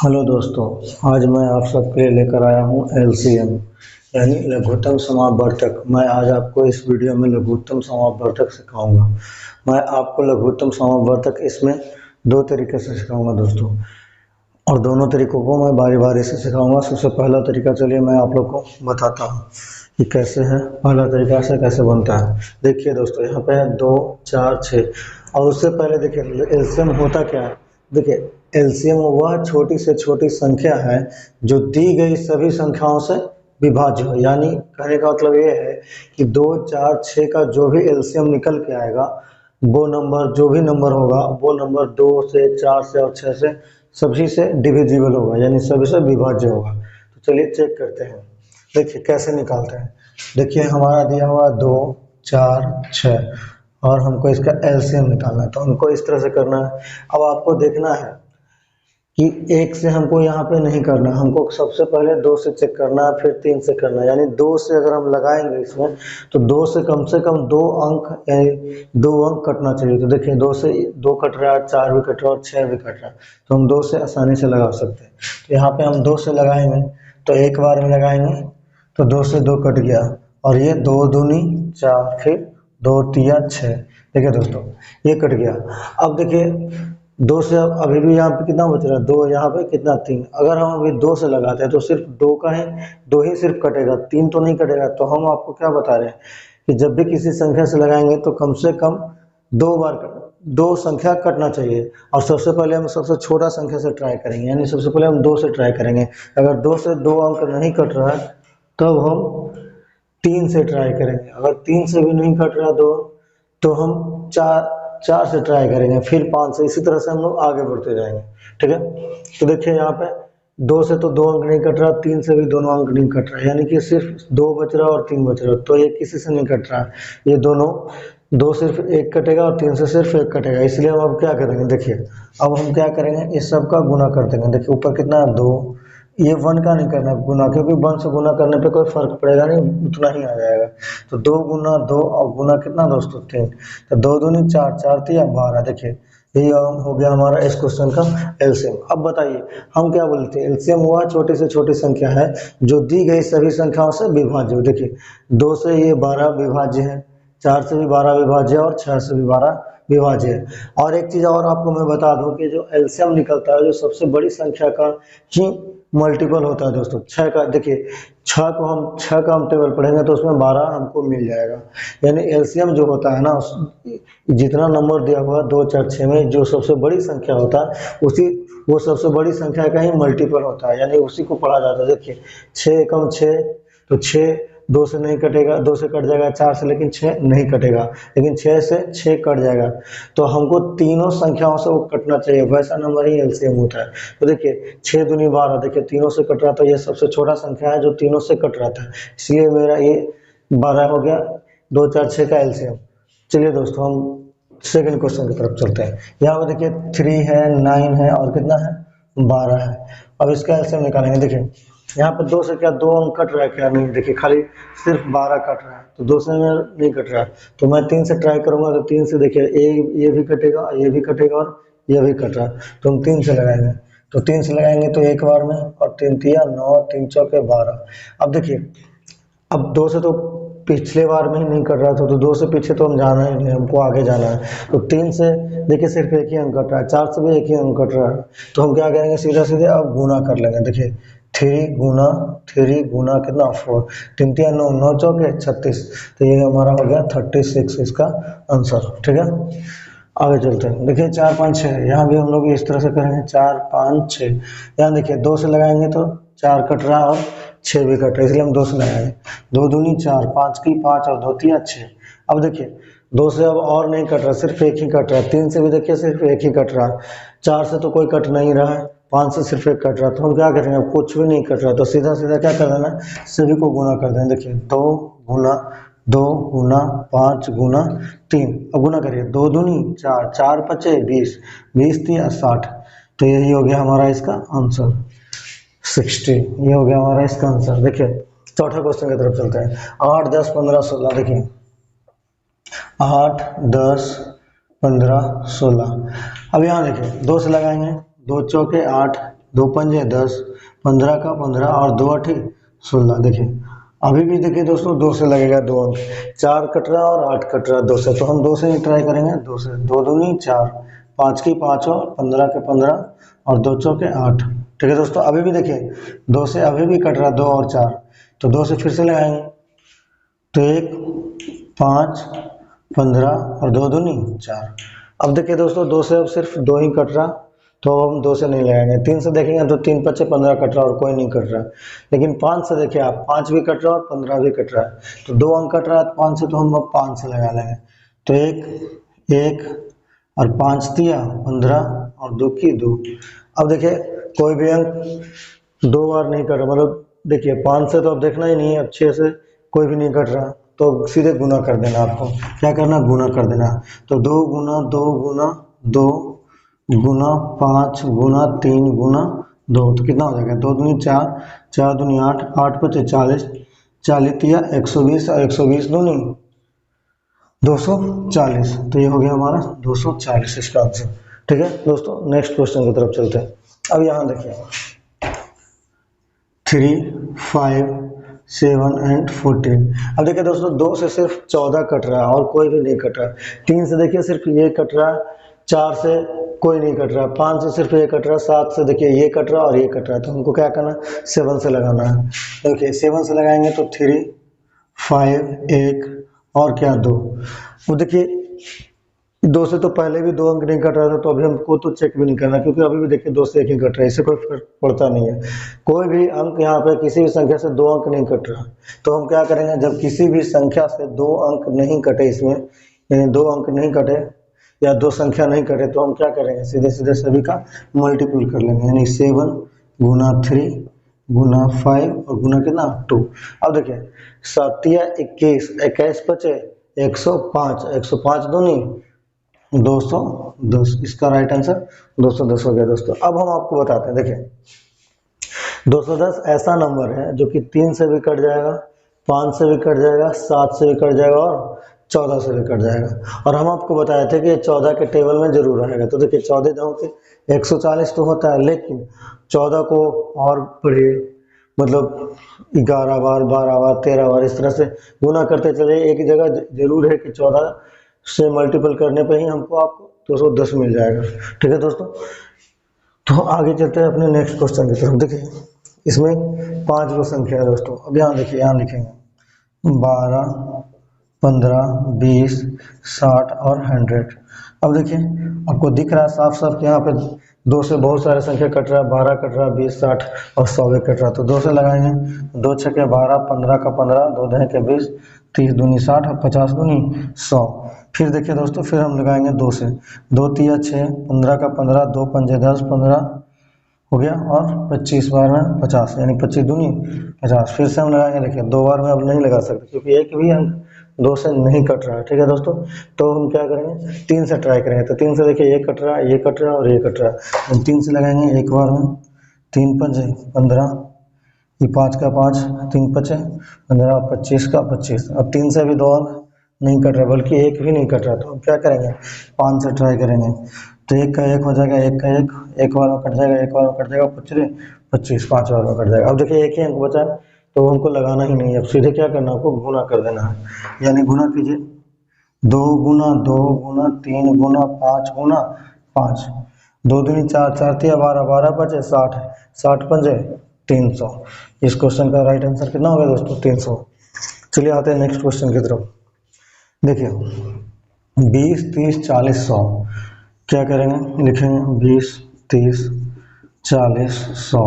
Hello दोस्तों, आज मैं आप सबके लिए लेकर आया हूँ एलसीएम यानी लघुत्तम समापवर्तक। मैं आज आपको इस वीडियो में लघुत्तम समापवर्तक सिखाऊंगा। मैं आपको लघुत्तम समापवर्तक इसमें दो तरीके से सिखाऊंगा दोस्तों, और दोनों तरीकों को मैं बारी बारी से सिखाऊंगा। सबसे पहला तरीका चलिए मैं आप लोग को बताता हूँ कि कैसे है। पहला तरीका से कैसे बनता है, देखिए दोस्तों, यहाँ पे है 2, 4, 6। और उससे पहले देखिए एलसीएम होता क्या है। देखिए एलसीएम वह छोटी से छोटी संख्या है जो दी गई सभी संख्याओं से विभाज्य हो। यानी कहने का मतलब ये है कि 2, 4, 6 का जो भी एलसीएम निकल के आएगा, वो नंबर जो भी नंबर होगा वो नंबर 2 से, 4 से और 6 से सभी से डिविजिबल होगा, यानी सभी से विभाज्य होगा। तो चलिए चेक करते हैं, देखिए कैसे निकालते हैं। देखिए हमारा दिया हुआ 2, 4, 6 और हमको इसका एलसीएम निकालना है, तो हमको इस तरह से करना है। अब आपको देखना है कि 1 से हमको यहाँ पे नहीं करना, हमको सबसे पहले 2 से चेक करना है, फिर 3 से करना है। यानी 2 से अगर हम लगाएंगे इसमें तो 2 से कम 2 अंक यानी 2 अंक कटना चाहिए। तो देखिए 2 से 2 कट रहा है, 4 भी कट रहा है और 6 भी कट रहा है, तो हम 2 से आसानी से लगा सकते हैं। तो यहाँ पे हम 2 से लगाएंगे तो एक बार में लगाएंगे तो 2 से 2 कट गया, और ये 2 दूनी 4, फिर 2 तिया 6। देखिए दोस्तों ये कट गया। अब देखिए 2 से अभी भी यहाँ पे कितना बच रहा है, 2, यहाँ पे कितना 3। अगर हम अभी 2 से लगाते हैं तो सिर्फ 2 का है, 2 ही सिर्फ कटेगा, 3 तो नहीं कटेगा। तो हम आपको क्या बता रहे हैं कि जब भी किसी संख्या से लगाएंगे तो कम से कम 2 बार 2 संख्या कटना चाहिए। और सबसे पहले हम सबसे छोटा संख्या से ट्राई करेंगे, यानी सबसे पहले हम 2 से ट्राई करेंगे। अगर 2 से 2 अंक नहीं कट रहा है तब हम 3 से ट्राई करेंगे। अगर 3 से भी नहीं कट रहा तो हम 4 से ट्राई करेंगे, फिर 5 से, इसी तरह से हम लोग आगे बढ़ते जाएंगे। ठीक है, तो देखिए यहाँ पे 2 से तो 2 अंक नहीं कट रहा, 3 से भी दोनों अंक नहीं कट रहा, यानी कि सिर्फ 2 बच रहा और 3 बच रहा। तो ये किसी से नहीं कट रहा, ये दोनों 2 सिर्फ 1 कटेगा और 3 से सिर्फ 1 कटेगा। इसलिए हम अब क्या करेंगे, देखिए अब हम क्या करेंगे, इस सब का गुना कर देंगे। देखिए ऊपर कितना है 2, ये 1 का नहीं करना गुना, क्योंकि 1 से गुना करने पे कोई फर्क पड़ेगा नहीं, उतना ही आ जाएगा। तो 2 गुना 2 और गुना कितना दोस्तों 3, तो 2 दूनी 4, 4 तिया 12। देखिए यही हो गया हमारा इस क्वेश्चन का एलसीएम। अब बताइए हम क्या बोलते हैं, एलसीएम हुआ छोटी से छोटी संख्या है जो दी गई सभी संख्याओं से विभाज्य हो। देखिए 2 से ये 12 विभाज्य है, 4 से भी 12 विभाज्य है और 6 से भी 12 विभाज्य है। और एक चीज और आपको मैं बता दूं कि जो एलसीएम निकलता है जो सबसे बड़ी संख्या का ही मल्टीपल होता है दोस्तों। 6 का, देखिए 6 का हम टेबल पढ़ेंगे तो उसमें 12 हमको मिल जाएगा। यानी एलसीएम जो होता है ना, जितना नंबर दिया हुआ 2, 4, 6 में जो सबसे बड़ी संख्या होता है वो सबसे बड़ी संख्या का ही मल्टीपल होता है, यानी उसी को पढ़ा जाता है। देखिए 6 एकम 6, तो 6 2 से नहीं कटेगा, 2 से कट जाएगा 4 से, लेकिन 6 नहीं कटेगा, लेकिन 6 से 6 कट जाएगा। तो हमको तीनों संख्याओं से वो कटना चाहिए, वैसा नंबर ही एलसीएम होता है। तो देखिए 6 दूनी 12, देखिए तीनों से कट रहा था, ये सबसे छोटा संख्या है जो तीनों से कट रहा था, इसलिए मेरा ये 12 हो गया, 2, 4, 6 का एलसीएम। चलिए दोस्तों हम सेकंड क्वेश्चन की तरफ चलते हैं। यहाँ पे देखिए 3 है, 9 है और कितना है 12 है। अब इसका एलसीएम निकालेंगे। देखिए यहाँ पे 2 से क्या 2 अंक कट रहा है, क्या नहीं, देखिए खाली सिर्फ 12 कट रहा है, तो 2 से नहीं कट रहा है। तो मैं 3 से ट्राई करूंगा, तो 3 से देखिए ये भी कटेगा, ये भी कटेगा और ये भी कट रहा है, तो हम 3 से लगाएंगे। तो 3 से लगाएंगे तो एक बार में, और 3 तिया 9, 3 चौके 12। अब देखिए अब 2 से तो पिछले बार में ही नहीं कट रहा था, तो 2 से पीछे तो हम जाना ही नहीं, हमको आगे जाना है। तो 3 से देखिए सिर्फ एक ही अंक कट रहा है, 4 से भी एक ही अंक कट रहा है, तो हम क्या करेंगे, सीधा सीधे अब गुना कर लेंगे। देखिए 3 गुना कितना 4, 3 तिया 9, 9 चौके 36, तो ये हमारा हो गया 36 इसका आंसर। ठीक है, आगे चलते हैं। देखिए 4, 5, 6, यहाँ भी हम लोग इस तरह से करेंगे, 4, 5, 6। यहाँ देखिए 2 से लगाएंगे तो 4 कट रहा है और 6 भी कट रहा है, इसलिए हम 2 से लगाएंगे। 2 दूनी 4, 5 की 5 और 2 तिया 6। अब देखिए 2 से अब और नहीं कट रहा, सिर्फ एक ही कट रहा है। 3 से भी देखिए सिर्फ एक ही कट रहा है, 4 से तो कोई कट नहीं रहा है, 5 से सिर्फ एक कट रहा है, तो हम क्या करेंगे, अब कुछ भी नहीं कट रहा, तो सीधा सीधा क्या कर देना, सभी को गुना कर देंगे। देखिए 2 गुना 5 गुना 3, अब गुना करिए, 2 दूनी 4, 4 पचे 20, 20 तिया 60। तो यही हो गया हमारा इसका आंसर 60। ये हो गया हमारा इसका आंसर। देखिए चौथा क्वेश्चन की तरफ चलते हैं। 8, 10, 15, 16। देखिए 8, 10, 15, 16। अब यहाँ देखिए 2 से लगाएंगे, 2 चौके 8, दो पंजे 10, 15 का 15 और 2 8 16। देखिए अभी भी देखिए दोस्तों 2 से लगेगा 2 अंक, 4 कट रहा और 8 कट रहा 2 से, तो हम 2 से ही ट्राई करेंगे। 2 से 2 दूनी 4, 5 की 5 और 15 के 15 और 2 चौके 8। ठीक है दोस्तों, अभी भी देखिए 2 से अभी भी कट रहा 2 और 4, तो 2 से फिर से लगाएंगे। तो 1 5 15 और 2 दूनी 4। अब देखिए दोस्तों 2 से अब सिर्फ 2 ही कट रहा, तो हम 2 से नहीं लगाएंगे। 3 से देखेंगे तो 3 5 15 कट रहा और कोई नहीं कट रहा। लेकिन 5 से देखिए आप, 5 भी कट रहा और 15 भी कट रहा है, तो 2 अंक कट रहा है 5 से, तो हम अब 5 से लगा लेंगे। तो 1 और 5 दिया 15 और 2 की 2। अब देखिए कोई भी अंक 2 बार नहीं कट रहा, मतलब देखिए 5 से तो अब देखना ही नहीं है, अब 6 से कोई भी नहीं कट रहा, तो सीधे गुना कर देना। आपको क्या करना, गुना कर देना। तो 2 गुना 2 गुना 2 गुना 5 गुना 3 गुना 2, तो कितना हो जाएगा, 2 दूनी 4, 4 दूनी 8, 8 पचे 40, 40 तिया 120 और 120 दूनी 240। तो ये हो गया हमारा 240 इसका आंसर। ठीक है दोस्तों, नेक्स्ट क्वेश्चन की तरफ चलते हैं। अब यहाँ देखिए 3 5 7 एंड 14। अब देखिए दोस्तों 2 से सिर्फ 14 कट रहा है और कोई भी नहीं कट रहा। 3 से देखिए सिर्फ ये कट रहा है, 4 से कोई नहीं कट रहा, 5 से सिर्फ ये कट रहा, 7 से देखिए ये कट रहा और ये कट रहा है, तो हमको क्या करना है, 7 से लगाना है। देखिए 7 से लगाएंगे तो 3 5 1 और क्या 2। वो देखिए 2 से तो पहले भी 2 अंक नहीं कट रहा था, तो अभी हमको तो चेक भी नहीं करना, क्योंकि अभी भी देखिए 2 से 1 ही कट रहा है, इससे कोई फर्क पड़ता नहीं है। कोई भी अंक यहाँ पे किसी भी संख्या से 2 अंक नहीं कट रहा, तो हम क्या करेंगे, जब किसी भी संख्या से 2 अंक नहीं कटे, इसमें यानी 2 अंक नहीं कटे या 2 संख्या नहीं कटे, तो हम क्या करेंगे, सीधे सीधे सभी का मल्टीपल कर लेंगे, यानी 7 गुना 3 गुना 5 और गुना कितना 2। अब देखिए 7 या 21, 21 बचे 105, 105 दूनी 210, इसका राइट आंसर 210 हो गया दोस्तों। अब हम आपको बताते हैं, देखिए 210 ऐसा नंबर है जो कि 3 से भी कट जाएगा, 5 से भी कट जाएगा, 7 से भी कट जाएगा और 14 से भी कट जाएगा। और हम आपको बताए थे कि ये 14 के टेबल में जरूर आएगा। तो देखिए 14 जाओ के 140 तो होता है, लेकिन 14 को और पढ़िए, मतलब 11 बार 12 बार 13 बार इस तरह से गुना करते चले। एक जगह जरूर है कि 14 से मल्टीपल करने पे ही हमको आपको 210 मिल जाएगा। ठीक है दोस्तों, तो आगे चलते हैं अपने नेक्स्ट क्वेश्चन की तरफ। देखिए इसमें 5 वो संख्या है दोस्तों। अब यहाँ देखिए, यहाँ लिखेंगे 12 15 20 60 और 100। अब देखिए आपको दिख रहा है साफ साफ कि यहाँ पे 2 से बहुत सारे संख्या कट रहा है, 12 कट रहा है, 20 60 और 100 भी कट रहा है। तो 2 से लगाएंगे, 2 छके 12, 15 का 15, 2 दहे के 20, 30 दूनी 60 और 50 दूनी 100। फिर देखिए दोस्तों, फिर हम लगाएंगे 2 से, 2 तिया 6, 15 का 15, 2 पंजे 10, 15 हो गया और 25 बार में 50, यानी 25 दूनी 50। फिर से हम लगाएंगे, देखिए 2 बार में अब नहीं लगा सकते क्योंकि एक भी अंक 2 से नहीं कट रहा है। ठीक है दोस्तों, तो हम क्या करेंगे, 3 से ट्राई करेंगे। तो 3 से देखिए ये कट रहा है, ये कट रहा है और ये कट रहा है। हम 3 से लगाएंगे एक बार में, 3 पंजे 15, ये 5 का 5, 3 पचे 15, 25 का 25। अब 3 से भी 2 अंक नहीं कट रहा, बल्कि एक भी नहीं कट रहा, तो हम क्या करेंगे, 5 से ट्राई करेंगे। तो 1 का 1 हो जाएगा, 1 का 1 एक बार में कट जाएगा, एक बार में कट जाएगा, 25 5 बार में कट जाएगा। अब देखिए एक ही अंक बचा है, तो हमको लगाना ही नहीं है। अब सीधे क्या करना है, आपको गुना कर देना है, यानी गुना कीजिए, 2 गुना 2 गुना 3 गुना 5 गुना 5, 2 दूनी 4, 4 तिया 12, 12 बचे 60, 60 पंजे 300। इस क्वेश्चन का राइट आंसर कितना होगा दोस्तों, 300। चलिए आते हैं नेक्स्ट क्वेश्चन की तरफ। देखिए 20 30 40 100, क्या करेंगे, लिखेंगे 20 30 40 100।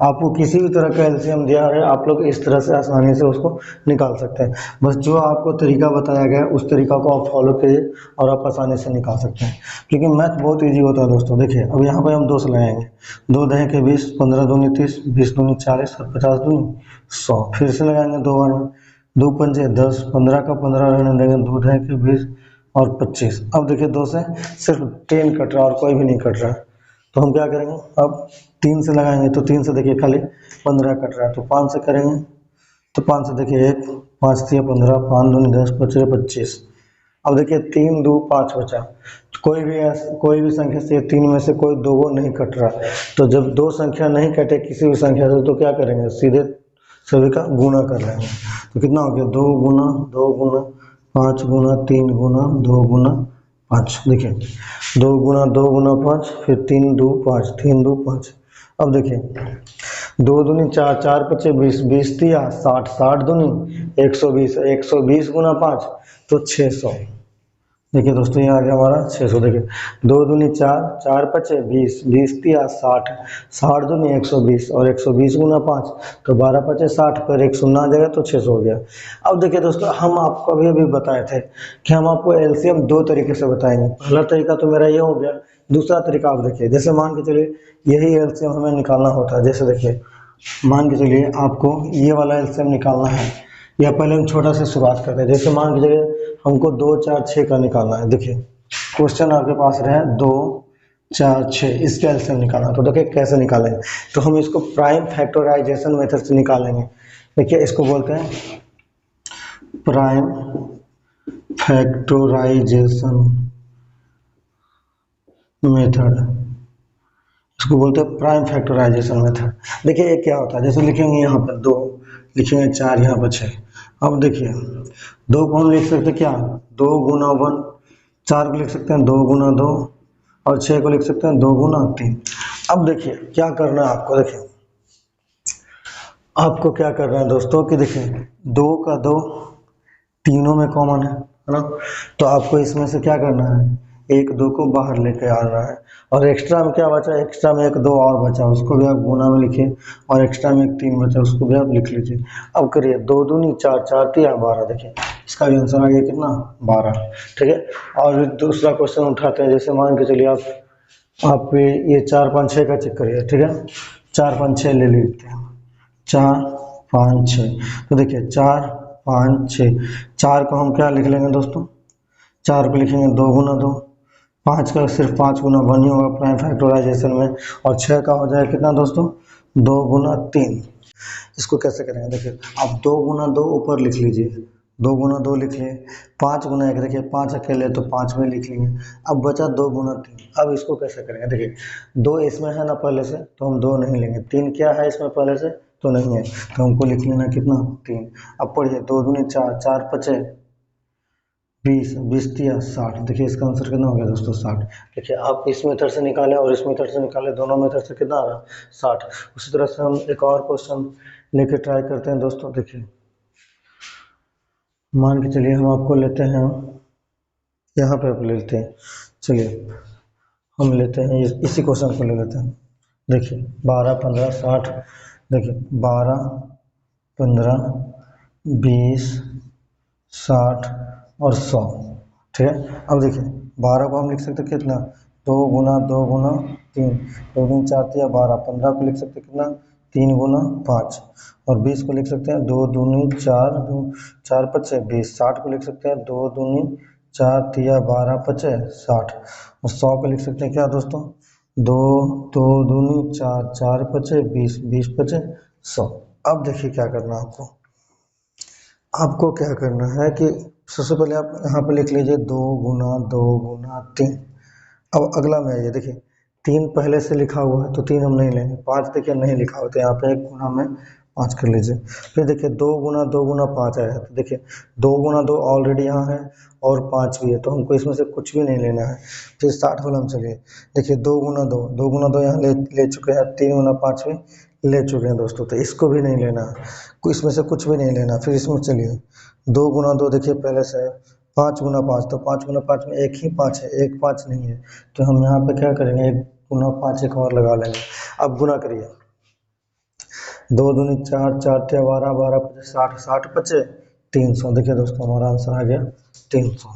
आपको किसी भी तरह का एलसीएम दिया है, आप लोग इस तरह से आसानी से उसको निकाल सकते हैं। बस जो आपको तरीका बताया गया है उस तरीका को आप फॉलो कीजिए और आप आसानी से निकाल सकते हैं, क्योंकि मैथ बहुत इजी होता है दोस्तों। देखिए अब यहाँ पे हम 2 से लगाएंगे, 2 दहे के 20, 15 दूनी 30, 20 दूनी 40 और 50 दूनी 100। फिर से लगाएंगे 2 बार में, 2 पंजे 10, 15 का 15 रहने देंगे, 2 दहे के 20 और 25। अब देखिए 2 से सिर्फ 10 कट रहा और कोई भी नहीं कट रहा, तो हम क्या करेंगे, अब 3 से लगाएंगे। तो 3 से देखिए खाली 15 कट रहा है, तो 5 से करेंगे। तो 5 से देखिए 1 5 3 15, 5 दूनी 10, 25 25, अब देखिए 3 2 5 बचा, कोई भी संख्या से 3 में से कोई दो नहीं कट रहा, तो जब दो संख्या नहीं कटे किसी भी संख्या से तो क्या करेंगे, सीधे सभी का गुणा कर लेंगे। तो कितना हो गया, 2 गुना 5 गुना 3 गुना 2 गुना 5। देखिए 2 गुना 5, फिर 3 2 5, 3 2 5। अब देखिए 2 दूनी 4, 4 पचे 20, 20 तिया 60, 60 दूनी 120, 120 गुना 5 तो 600। देखिए दोस्तों ये आ गया हमारा 600। देखिए 2 दूनी 4, 4 पचे 20, 20 तिया 60, 60 दूनी 120 और 120 गुना 5 तो 12 पचे 60 पर एक शून्य आ जाएगा तो 600 हो गया। अब देखिए दोस्तों हम आपको अभी बताए थे कि हम आपको एलसीएम दो तरीके से बताएंगे। पहला तरीका तो मेरा ये हो गया, दूसरा तरीका आप देखिए, जैसे मान के चलिए यही एलसीएम हमें निकालना होता है। जैसे देखिए मान के चलिए आपको ये वाला एलसीएम निकालना है, या पहले हम छोटा से शुरुआत करते हैं। जैसे मान के चलिए हमको 2 4 6 का निकालना है। देखिए क्वेश्चन आपके पास रहे 2 4 6, इसका एलसीएम निकालना। तो देखिए कैसे निकालेंगे, तो हम इसको प्राइम फैक्टराइजेशन मेथड से निकालेंगे। देखिए इसको बोलते हैं प्राइम फैक्टराइजेशन मेथड, इसको बोलते हैं प्राइम फैक्टराइजेशन मेथड। देखिए ये क्या होता है, जैसे लिखेंगे यहाँ पर 2, लिखेंगे 4, यहाँ पर 6। अब देखिए 2 को हम लिख सकते हैं क्या, 2 गुना 1, 4 को लिख सकते हैं 2 गुना 2 और 6 को लिख सकते हैं 2 गुना 3। अब देखिए क्या करना है आपको, देखिए आपको क्या करना है दोस्तों कि देखिए 2 का 2 तीनों में कॉमन है ना, तो आपको इसमें से क्या करना है, 1 2 को बाहर लेके आना है। और एक्स्ट्रा में क्या बचा, एक्स्ट्रा में 1 2 और बचा, उसको भी आप गुना में लिखिए, और एक्स्ट्रा में 1 3 बचा, उसको भी आप लिख लीजिए। अब करिए 2 दूनी 4, 4 तिया 12। देखिए इसका भी आंसर आ गया कितना, 12। ठीक है, और दूसरा क्वेश्चन उठाते हैं। जैसे मान के चलिए आप ये 4 5 6 का चेक करिए। ठीक है, 4 5 6 ले लेते हैं, 4 5 6। तो देखिए 4 5 6, 4 को हम क्या लिख लेंगे दोस्तों, 4 को लिखेंगे 2 गुना 2, 5 का सिर्फ 5 गुना 1 ही होगा प्राइम फैक्टराइजेशन में, और 6 का हो जाएगा कितना दोस्तों, 2 गुना 3। इसको कैसे करेंगे, देखिए आप 2 गुना 2 ऊपर लिख लीजिए, 2 गुना 2 लिख लिए, 5 गुना 1, देखिए 5 अकेले तो 5 में लिख लिए। अब बचा 2 गुना 3। अब इसको कैसे करेंगे, देखिए 2 इसमें है ना पहले से, तो हम 2 नहीं लेंगे। 3 क्या है इसमें पहले से, तो नहीं है, तो हमको लिख लेना कितना, 3। अब पढ़िए 2 दूनी 4, 4 पचे 20, 20 तिया 60। देखिए इसका आंसर कितना हो गया दोस्तों, 60। देखिए आप इस मेथड से निकालें और इस मेथड से निकालें, दोनों मेथड से कितना आ रहा, 60। उसी तरह से हम एक और क्वेश्चन लेके ट्राई करते हैं दोस्तों। देखिए मान के चलिए हम आपको लेते हैं, यहाँ पे आप लेते हैं, चलिए हम लेते हैं इसी क्वेश्चन को ले लेते हैं। देखिए 12 15 60, देखिए 12 15 20 60 और 100। ठीक है, अब देखिए 12 को हम लिख सकते हैं कितना, 2 गुना 2 गुना 3, 2 दूनी 4 तिया 12। 15 को लिख सकते हैं कितना, 3 गुना 5, और 20 को लिख सकते हैं 2 दूनी 4, 4 पचे 20। 60 को लिख सकते हैं 2 दूनी 4 तिया 12 पचे 60, और 100 को लिख सकते हैं क्या दोस्तों, 2 2 दूनी 4, 4 पचे 20, 20 पचे 100। अब देखिए क्या करना है आपको क्या करना है कि सबसे पहले आप यहाँ पे लिख लीजिए 2 गुना 3। अब अगला में आइए, देखिए 3 पहले से लिखा हुआ है तो 3 हम नहीं लेंगे। 5 देखिए नहीं लिखा हुआ, तो यहाँ पे एक गुना में 5 कर लीजिए। फिर देखिए 2 गुना 5 आया, तो देखिए 2 गुना 2 ऑलरेडी यहाँ है और 5 भी है, तो हमको इसमें से कुछ भी नहीं लेना है। फिर 60 वाला हम चलिए, देखिए 2 गुना 2 यहाँ ले चुके हैं, 3 गुना 5 भी ले चुके हैं दोस्तों, तो इसको भी नहीं लेना है, इसमें से कुछ भी नहीं लेना। फिर इसमें चलिए 2 गुना 2 देखिए पहले से है, 5 गुना 5, तो 5 गुना 5 में एक ही 5 है, एक 5 नहीं है, तो हम यहाँ पे क्या करेंगे, 1 गुना 5 एक और लगा लेंगे। अब गुना करिए, 2 दूनी 4, 4 तिया 12, 12 पचे 60, 60 पचे 300। देखिए दोस्तों हमारा आंसर आ गया 300।